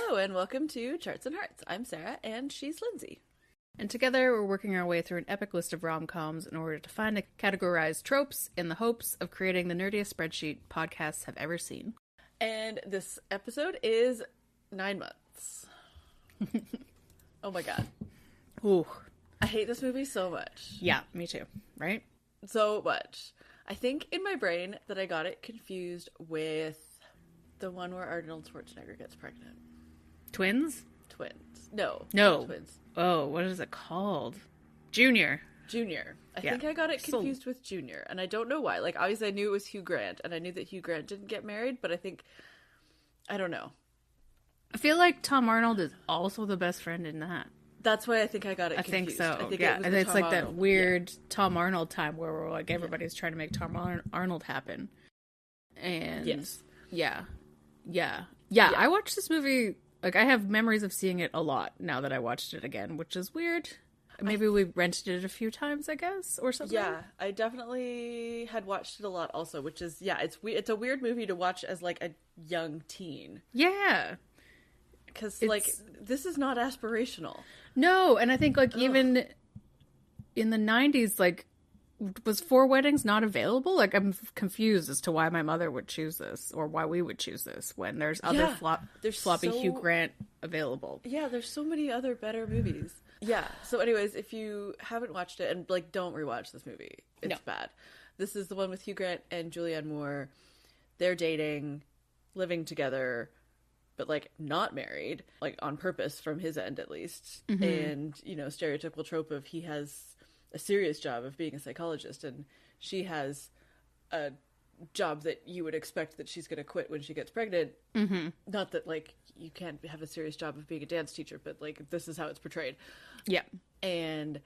Hello and welcome to Charts and Hearts. I'm Sarah and she's Lindsay. And together we're working our way through an epic list of rom-coms in order to find and categorize tropes in the hopes of creating the nerdiest spreadsheet podcasts have ever seen. And this episode is 9 months. Oh my god. Ooh. I hate this movie so much. Yeah, me too. Right? So much. I think in my brain that I got it confused with the one where Arnold Schwarzenegger gets pregnant. Twins? Twins. No. Twins. Oh, what is it called? Junior. I think I got it confused with Junior, and I don't know why. Like, obviously I knew it was Hugh Grant, and I knew that Hugh Grant didn't get married, but I don't know. I feel like Tom Arnold is also the best friend in that. That's why I think I got it I think confused. so. And it's like that weird Tom Arnold time where we're like, everybody's trying to make Tom Arnold happen. And yes. Yeah, I watched this movie, like, I have memories of seeing it a lot now that I watched it again, which is weird. Maybe we rented it a few times, I guess, or something. Yeah, I definitely had watched it a lot also, which is, it's a weird movie to watch as, like, a young teen. Yeah. Because, like, this is not aspirational. No, and I think, like, even in the 90s, like, was Four Weddings not available? Like, I'm confused as to why my mother would choose this, or why we would choose this, when there's other floppy Hugh Grant available. Yeah, there's so many other better movies. Yeah, so anyways, if you haven't watched it, and, like, don't rewatch this movie. It's bad. This is the one with Hugh Grant and Julianne Moore. They're dating, living together, but, like, not married, like, on purpose from his end, at least. Mm-hmm. And, you know, stereotypical trope of he has a serious job of being a psychologist, and she has a job that you would expect that she's going to quit when she gets pregnant. Mm-hmm. Not that, like, you can't have a serious job of being a dance teacher, but, like, this is how it's portrayed. Yeah. And,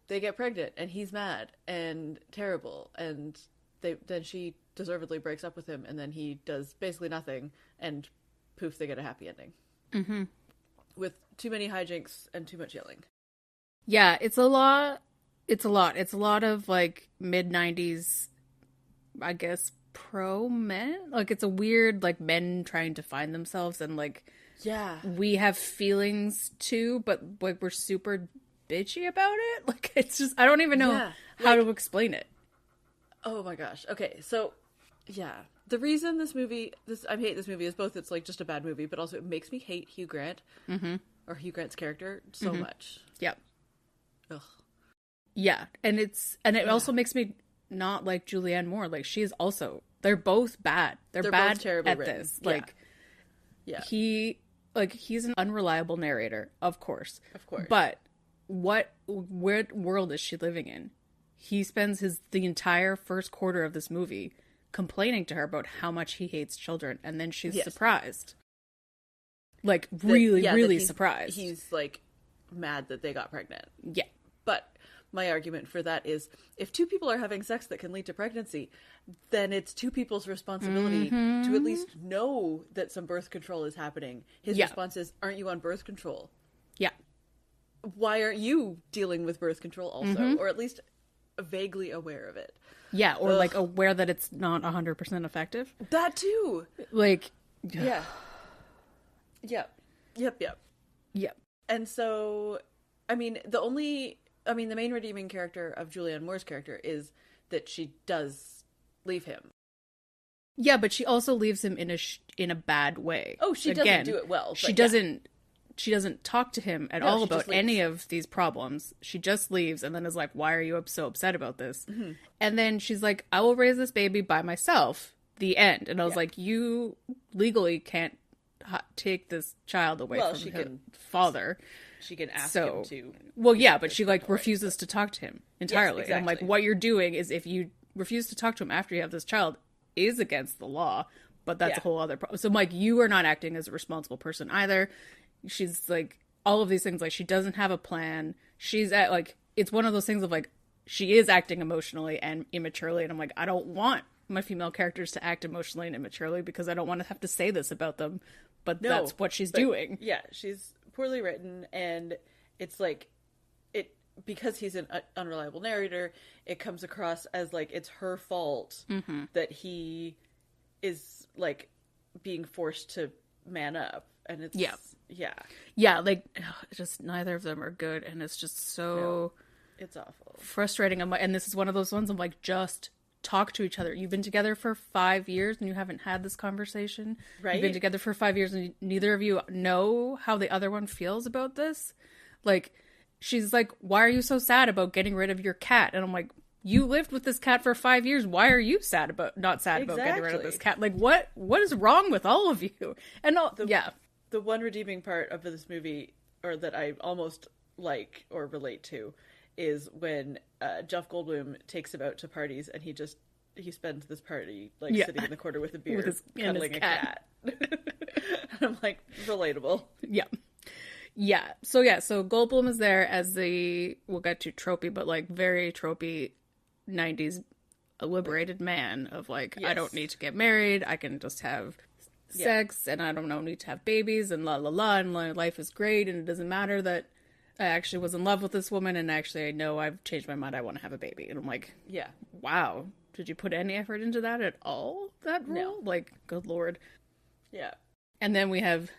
they get pregnant, and he's mad and terrible, and then she deservedly breaks up with him, and then he does basically nothing, and poof, they get a happy ending. Mm-hmm. With too many hijinks and too much yelling. Yeah, it's a lot. It's a lot of, like, mid-90s, I guess, pro-men. Like, it's a weird, like, men trying to find themselves, and, like, we have feelings, too, but, like, we're super bitchy about it. Like, it's just, I don't even know how to explain it. Oh, my gosh. Okay, so, yeah. The reason I hate this movie is both it's, like, just a bad movie, but also it makes me hate Hugh Grant, or Hugh Grant's character, so much. Yep. Ugh. Yeah, and it also makes me not like Julianne Moore. Like, they're both bad. They're bad both terribly at written. this. Like, he's an unreliable narrator, of course. But what world is she living in? He spends the entire first quarter of this movie complaining to her about how much he hates children, and then she's surprised. Like, really surprised. He's, like, mad that they got pregnant. Yeah. But my argument for that is, if two people are having sex that can lead to pregnancy, then it's two people's responsibility to at least know that some birth control is happening. His response is, aren't you on birth control? Yeah. Why aren't you dealing with birth control also? Or at least vaguely aware of it. Yeah, or like aware that it's not 100% effective. That too. Like, yeah. Yep. And so, the main redeeming character of Julianne Moore's character is that she does leave him. Yeah, but she also leaves him in a bad way. Oh, she doesn't do it well. She doesn't talk to him at all about any of these problems. She just leaves and then is like, why are you so upset about this? Mm-hmm. And then she's like, I will raise this baby by myself. The end. And I was like, you legally can't take this child away from his father. She can ask him to. Well, yeah, but she, like, refuses to talk to him entirely. Yes, exactly. And I'm like, what you're doing is, if you refuse to talk to him after you have this child, is against the law. But that's a whole other problem. So I'm like, you are not acting as a responsible person either. She's like, all of these things, like, she doesn't have a plan. She's at, like, it's one of those things of, like, she is acting emotionally and immaturely. And I'm like, I don't want my female characters to act emotionally and immaturely because I don't want to have to say this about them. But that's what she's doing. Yeah, she's poorly written, and it's like, because he's an unreliable narrator, it comes across as, like, it's her fault that he is, like, being forced to man up. And it's like just neither of them are good, and it's just so it's awful, frustrating. And this is one of those ones I'm like, just talk to each other. You've been together for 5 years and you haven't had this conversation, right? You've been together for 5 years and neither of you know how the other one feels about this. Like, she's like, why are you so sad about getting rid of your cat? And I'm like, you lived with this cat for 5 years. Why are you not sad about getting rid of this cat? Like, what is wrong with all of you? And the one redeeming part of this movie, or that I almost like or relate to, is when Jeff Goldblum takes him out to parties and he spends this party like sitting in the corner with a beer, cuddling a cat. And I'm like, relatable. So Goldblum is there as we'll get to tropey, but like very tropey 90s liberated man of like, I don't need to get married, I can just have sex, and I don't need to have babies, and la la la, and life is great, and it doesn't matter that I actually was in love with this woman, and actually I know I've changed my mind, I want to have a baby. And I'm like, wow, did you put any effort into that at all, that role? No. Like, good lord. Yeah. And then we have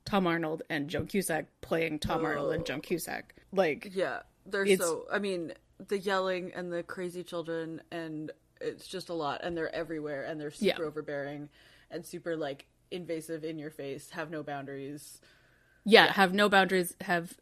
Tom Arnold and Joan Cusack playing Tom Arnold and Joan Cusack. Like, I mean, the yelling and the crazy children, and it's just a lot, and they're everywhere, and they're super overbearing and super like invasive, in your face, have no boundaries. Have no boundaries,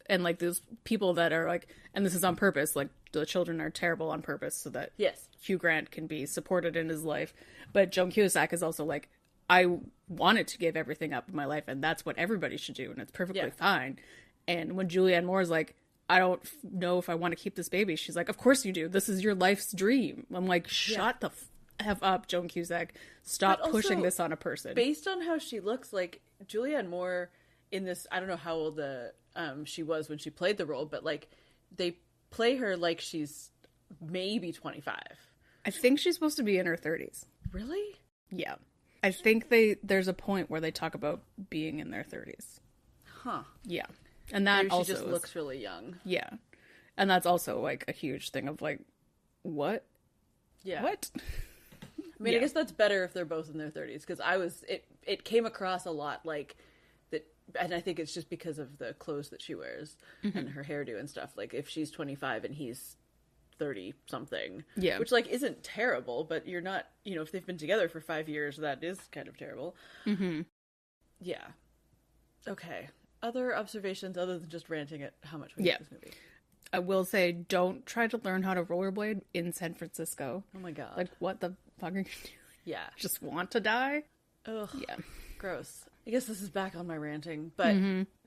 and like those people that are like, and this is on purpose, like the children are terrible on purpose so that Hugh Grant can be supported in his life. But Joan Cusack is also like, I wanted to give everything up in my life, and that's what everybody should do, and it's perfectly fine. And when Julianne Moore is like, I don't know if I want to keep this baby, she's like, of course you do. This is your life's dream. I'm like, shut the F up, Joan Cusack. Stop pushing this on a person. Based on how she looks, like Julianne Moore in this, I don't know how old she was when she played the role, but like they play her like she's maybe 25. I think she's supposed to be in her 30s. Really? Yeah. I think there's a point where they talk about being in their 30s. Huh. Yeah. And that maybe she just looks really young. Yeah. And that's also like a huge thing of like, what? Yeah. What? I mean, I guess that's better if they're both in their 30s, because it came across a lot like that, and I think it's just because of the clothes that she wears and her hairdo and stuff. Like, if she's 25 and he's 30 something, which like isn't terrible, but you're not, if they've been together for 5 years, that is kind of terrible. Okay, other observations other than just ranting at how much we hate this movie. I will say, don't try to learn how to rollerblade in San Francisco. Oh my god, like, what the fuck are you doing? Just want to die? Ugh, gross. I guess this is back on my ranting, but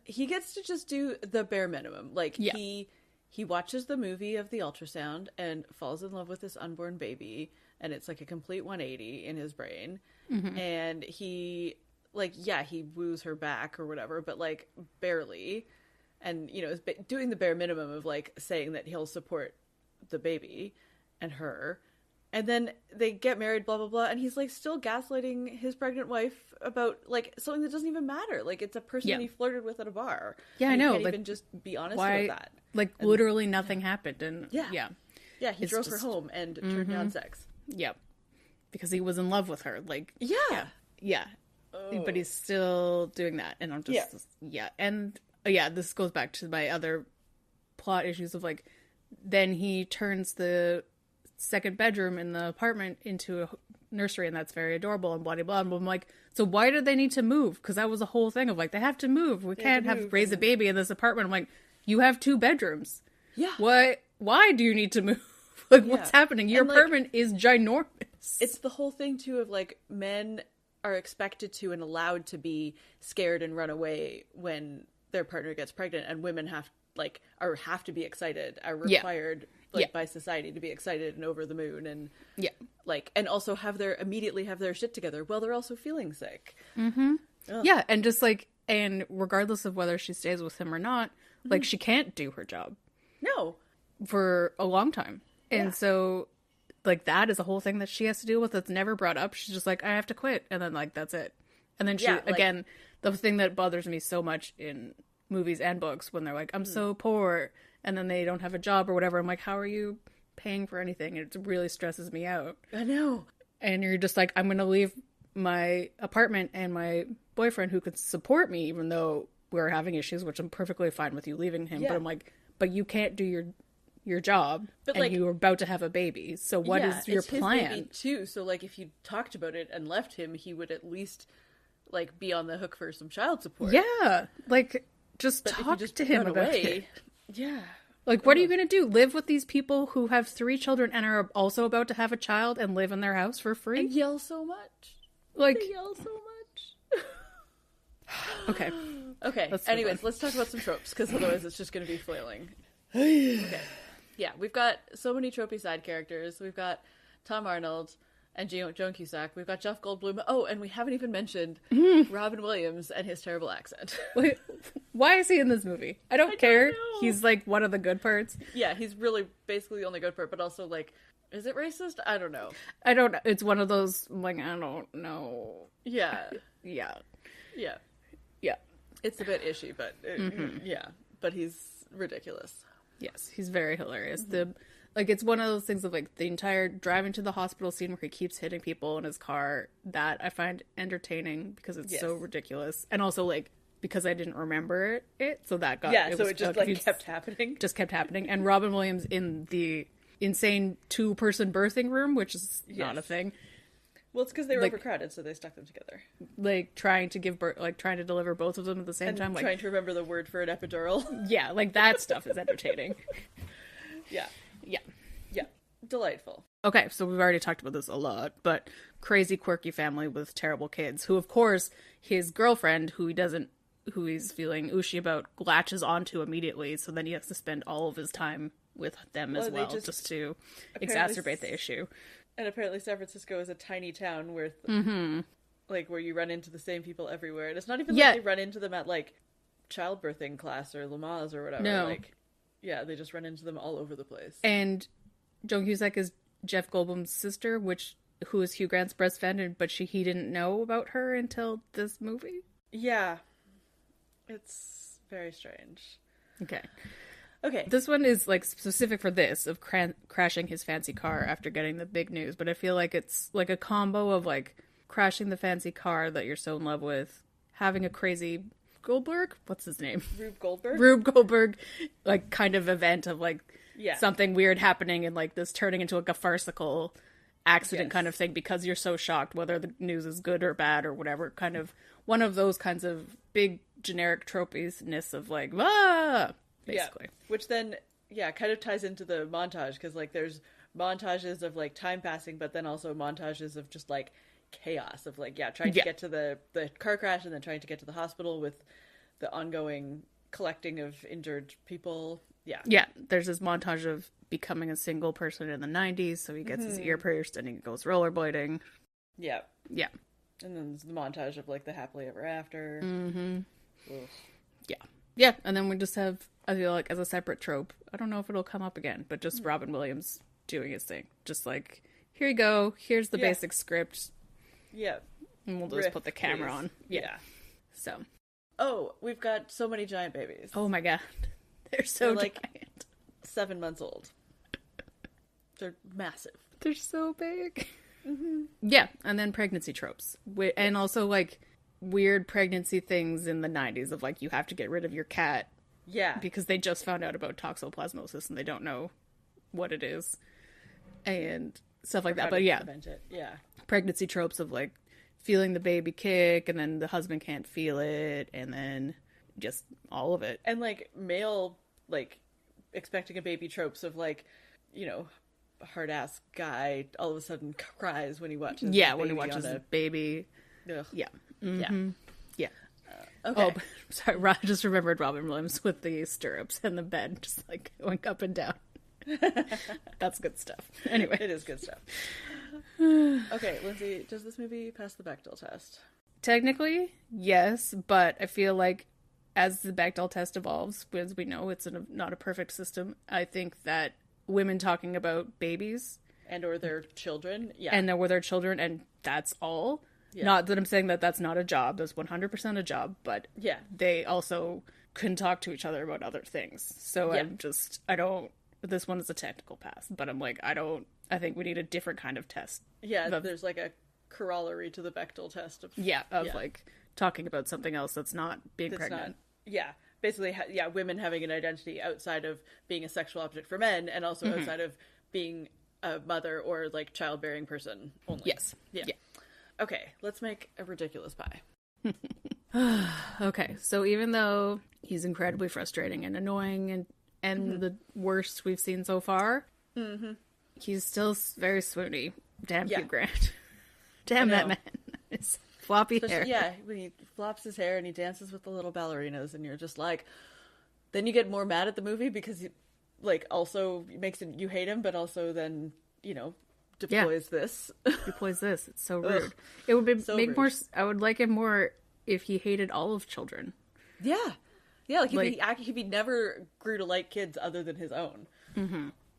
he gets to just do the bare minimum. Like, he watches the movie of the ultrasound and falls in love with this unborn baby, and it's like a complete 180 in his brain. And he, like, he woos her back or whatever, but like barely. And, is doing the bare minimum of like saying that he'll support the baby and her. And then they get married, blah, blah, blah. And he's like still gaslighting his pregnant wife about like something that doesn't even matter. Like, it's a person he flirted with at a bar. Yeah, I know. Can't even just be honest about that. Like, literally nothing happened. And yeah, he drove her home and turned down sex. Yeah. Because he was in love with her. Like, yeah. Oh. But he's still doing that. And I'm just, And this goes back to my other plot issues of like, then he turns the second bedroom in the apartment into a nursery, and that's very adorable and blah blah blah. And I'm like, so why did they need to move? Because that was a whole thing of like, they have to move. We can't raise a baby in this apartment. I'm like, you have 2 bedrooms. Yeah. Why do you need to move? Like, what's happening? Your apartment is ginormous. It's the whole thing too of like, men are expected to and allowed to be scared and run away when their partner gets pregnant, and women have to be excited, are required by society to be excited and over the moon, and and also immediately have their shit together while they're also feeling sick. And just like, and regardless of whether she stays with him or not, like, she can't do her job for a long time, and so like, that is a whole thing that she has to deal with that's never brought up. She's just like, I have to quit, and then like, that's it. And then she again, the thing that bothers me so much in movies and books, when they're like, I'm so poor, and then they don't have a job or whatever, I'm like, how are you paying for anything? It really stresses me out. I know. And you're just like, I'm gonna leave my apartment and my boyfriend who could support me, even though we're having issues, which I'm perfectly fine with you leaving him. Yeah. But I'm like, but you can't do your job, but and you were about to have a baby. So what is your plan? His baby too. So like, if you talked about it and left him, he would at least like be on the hook for some child support. Yeah, like just talk to him about it. Yeah. Like, what are you going to do? Live with these people who have 3 children and are also about to have a child and live in their house for free? And yell so much. Like, they yell so much. Okay. Okay. Anyways, let's talk about some tropes, because otherwise it's just going to be flailing. Okay. Yeah, we've got so many tropey side characters. We've got Tom Arnold and Joan Cusack. We've got Jeff Goldblum. Oh, and we haven't even mentioned Robin Williams and his terrible accent. Wait, why is he in this movie? I don't care. He's like one of the good parts. Yeah, he's really basically the only good part, but also like, is it racist? I don't know. It's one of those, like, I don't know. Yeah. Yeah. Yeah. Yeah. It's a bit ishy, but yeah. But he's ridiculous. Yes, he's very hilarious. It's one of those things of, like, the entire driving to the hospital scene where he keeps hitting people in his car, that I find entertaining because it's so ridiculous. And also, like, because I didn't remember it, so that got... Yeah, so it just, like, kept happening. Just kept happening. And Robin Williams in the insane 2-person birthing room, which is not a thing. Well, it's because they were overcrowded, so they stuck them together. Like, trying to give birth, like, trying to deliver both of them at the same time. Like, trying to remember the word for an epidural. Yeah, like, that stuff is entertaining. Yeah. Yeah. Yeah. Delightful. Okay, so we've already talked about this a lot, but crazy, quirky family with terrible kids, who, of course, his girlfriend, who he's feeling ooshy about, latches onto immediately, so then he has to spend all of his time with them as well, just to exacerbate the issue. And apparently San Francisco is a tiny town with, like, where you run into the same people everywhere. And it's not even like they run into them at, like, childbirthing class or Lamaze or whatever. No. Like, yeah, they just run into them all over the place. And Joan Cusack is Jeff Goldblum's sister, who is Hugh Grant's best friend, but he didn't know about her until this movie. Yeah. It's very strange. Okay. This one is, like, specific for this, of crashing his fancy car after getting the big news, but I feel like it's, like, a combo of, like, crashing the fancy car that you're so in love with, having a crazy Goldberg? What's his name? Rube Goldberg, like, kind of event of, like, something weird happening and, like, this turning into, like, a farcical accident kind of thing because you're so shocked whether the news is good or bad or whatever. Kind of one of those kinds of big generic tropies-ness of, like, basically. Yeah. Which then, kind of ties into the montage, because, like, there's montages of, like, time passing, but then also montages of just, like, chaos of, like, trying to get to the car crash and then trying to get to the hospital with the ongoing collecting of injured people. Yeah, there's this montage of becoming a single person in the 90s, so he gets his ear pierced and he goes rollerblading. Yeah. And then there's the montage of, like, the happily ever after. Yeah, and then we just have, I feel like, as a separate trope, I don't know if it'll come up again, but just Robin Williams doing his thing. Just like, here you go, here's the basic script. Yeah. And we'll just put the camera on. Yeah. So. Oh, we've got so many giant babies. Oh my god. They're so like giant. 7 months old. They're massive. They're so big. Yeah, and then pregnancy tropes. And also, like, weird pregnancy things in the 90s of, like, you have to get rid of your cat. Yeah. Because they just found out about toxoplasmosis and they don't know what it is. And stuff like that. But yeah. Yeah. Pregnancy tropes of, like, feeling the baby kick and then the husband can't feel it and then just all of it. And, like, male, like, expecting a baby tropes of, like, you know, hard-ass guy all of a sudden cries when he watches when he watches a baby. Ugh. Yeah. Yeah. Okay. Oh, sorry, I just remembered Robin Williams with the stirrups and the bed just, like, going up and down. That's good stuff. Anyway. It is good stuff. Okay, Lindsay, does this movie pass the Bechdel test? Technically, yes, but I feel like as the Bechdel test evolves, as we know, it's not a perfect system. I think that women talking about babies and or their children, and that's all. Yeah. Not that I'm saying that that's not a job. That's 100% a job, but they also can talk to each other about other things. So this one is a technical pass, but I'm like, I think we need a different kind of test. Yeah, there's like a corollary to the Bechdel test. Like talking about something else that's not being pregnant. Basically, women having an identity outside of being a sexual object for men, and also outside of being a mother or like childbearing person only. Yes. Yeah. Okay, let's make a ridiculous pie. Okay, so even though he's incredibly frustrating and annoying and the worst we've seen so far, he's still very swoony. Damn Hugh Grant. Damn that man. It's floppy hair. Yeah, when he flops his hair and he dances with the little ballerinas, and you're just like, then you get more mad at the movie because he, like, also makes it, you hate him, but also then, you know, deploys this. Deploys this. It's so rude. It would be, so make rude. More. I would like it more if he hated all of children. Yeah, like if he never grew to like kids other than his own.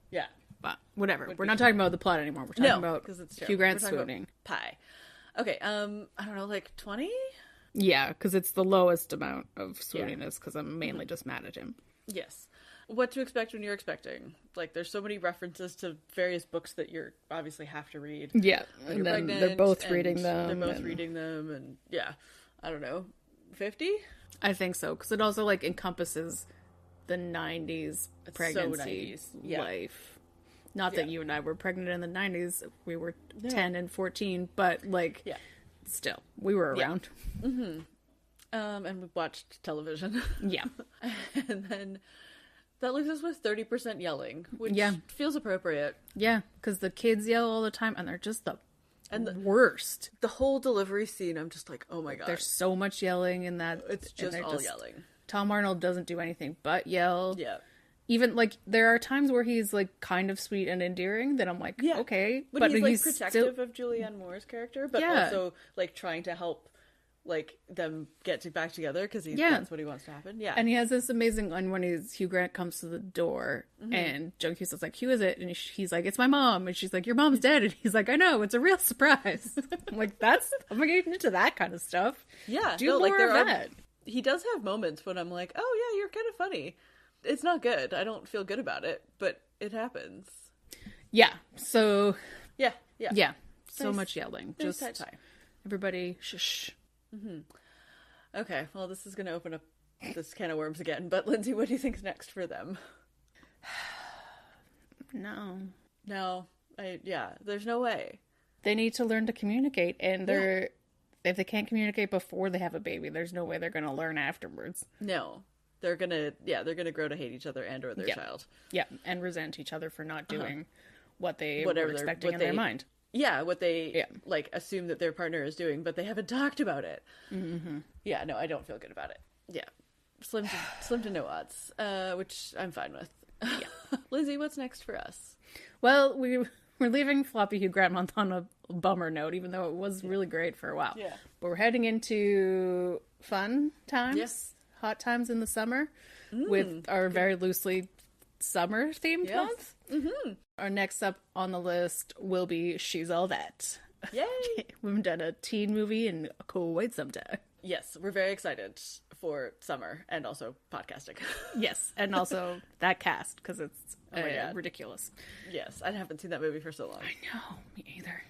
Yeah. But whatever. We're not talking about the plot anymore. We're talking about Hugh Grant swooning. Pie. Okay, I don't know, like 20? Yeah, because it's the lowest amount of swooniness, because I'm mainly just mad at him. Yes. What to expect when you're expecting. Like, there's so many references to various books that you obviously have to read. Yeah, and then they're both reading them. And yeah, I don't know, 50? I think so, because it also, like, encompasses the 90s pregnancy life. Not that you and I were pregnant in the 90s. We were 10 and 14, but, like, still, we were around. And we watched television. Yeah. And then that leaves us with 30% yelling, which feels appropriate. Yeah, because the kids yell all the time, and they're just the worst. The whole delivery scene, I'm just like, oh my god. There's so much yelling in that. It's just all yelling. Tom Arnold doesn't do anything but yell. Yeah. Even, like, there are times where he's, like, kind of sweet and endearing that I'm like, okay. But he's, like, protective of Julianne Moore's character, but also, like, trying to help, like, them get back together, because that's what he wants to happen. Yeah. And he has this amazing line when Hugh Grant comes to the door, and Joan Cusack's like, who is it? And he's like, it's my mom. And she's like, your mom's dead. And he's like, I know, it's a real surprise. I'm like, I'm getting into that kind of stuff. Yeah. Do more of that. He does have moments when I'm like, oh, yeah, you're kind of funny. It's not good. I don't feel good about it, but it happens. Yeah. So. Yeah. So much yelling. Just everybody shush. Okay. Well, this is going to open up this can of worms again. But Lindsay, what do you think's next for them? No. There's no way. They need to learn to communicate, and if they can't communicate before they have a baby, there's no way they're going to learn afterwards. No. They're gonna grow to hate each other and or their child. Yeah, and resent each other for not doing what they were expecting in their mind. Yeah, what they like assume that their partner is doing, but they haven't talked about it. Yeah, no, I don't feel good about it. Yeah, slim to no odds, which I'm fine with. Lizzie, what's next for us? Well, we're leaving Floppy Hugh Grant month on a bummer note, even though it was really great for a while. Yeah, but we're heading into fun times. Yes. Hot times in the summer with our very loosely summer themed month. Our next up on the list will be She's All That. Yay! We haven't done a teen movie in quite some time. Yes, we're very excited for summer and also podcasting. Yes, and also that cast, because it's ridiculous. Yes, I haven't seen that movie for so long. I know, me either.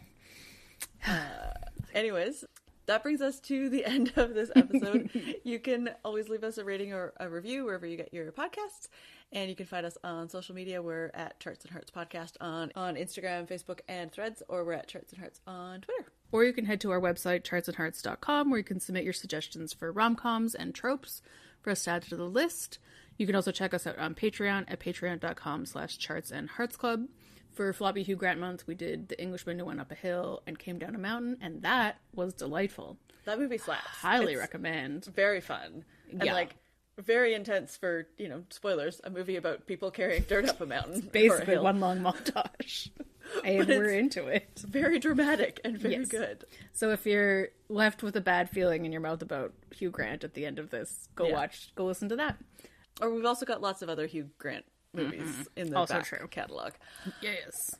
Anyways, that brings us to the end of this episode. You can always leave us a rating or a review wherever you get your podcasts. And you can find us on social media. We're at Charts and Hearts Podcast on Instagram, Facebook, and Threads, or we're at Charts and Hearts on Twitter. Or you can head to our website, chartsandhearts.com, where you can submit your suggestions for rom-coms and tropes for us to add to the list. You can also check us out on Patreon at patreon.com/chartsandheartsclub. For Floppy Hugh Grant month, we did The Englishman Who Went Up a Hill and Came Down a Mountain, and that was delightful. That movie slaps. Highly recommend. Very fun. And very intense for, spoilers, a movie about people carrying dirt up a mountain. It's basically one long montage. And we're into it. It's very dramatic and very good. So if you're left with a bad feeling in your mouth about Hugh Grant at the end of this, go listen to that. Or we've also got lots of other Hugh Grant movies in the also back catalog. Yes.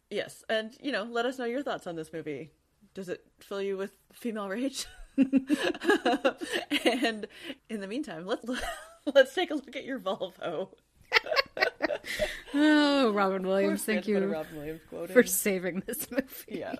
And, let us know your thoughts on this movie. Does it fill you with female rage? And in the meantime, let's take a look at your Volvo. Oh, Robin Williams, thank you for saving this movie. Yeah.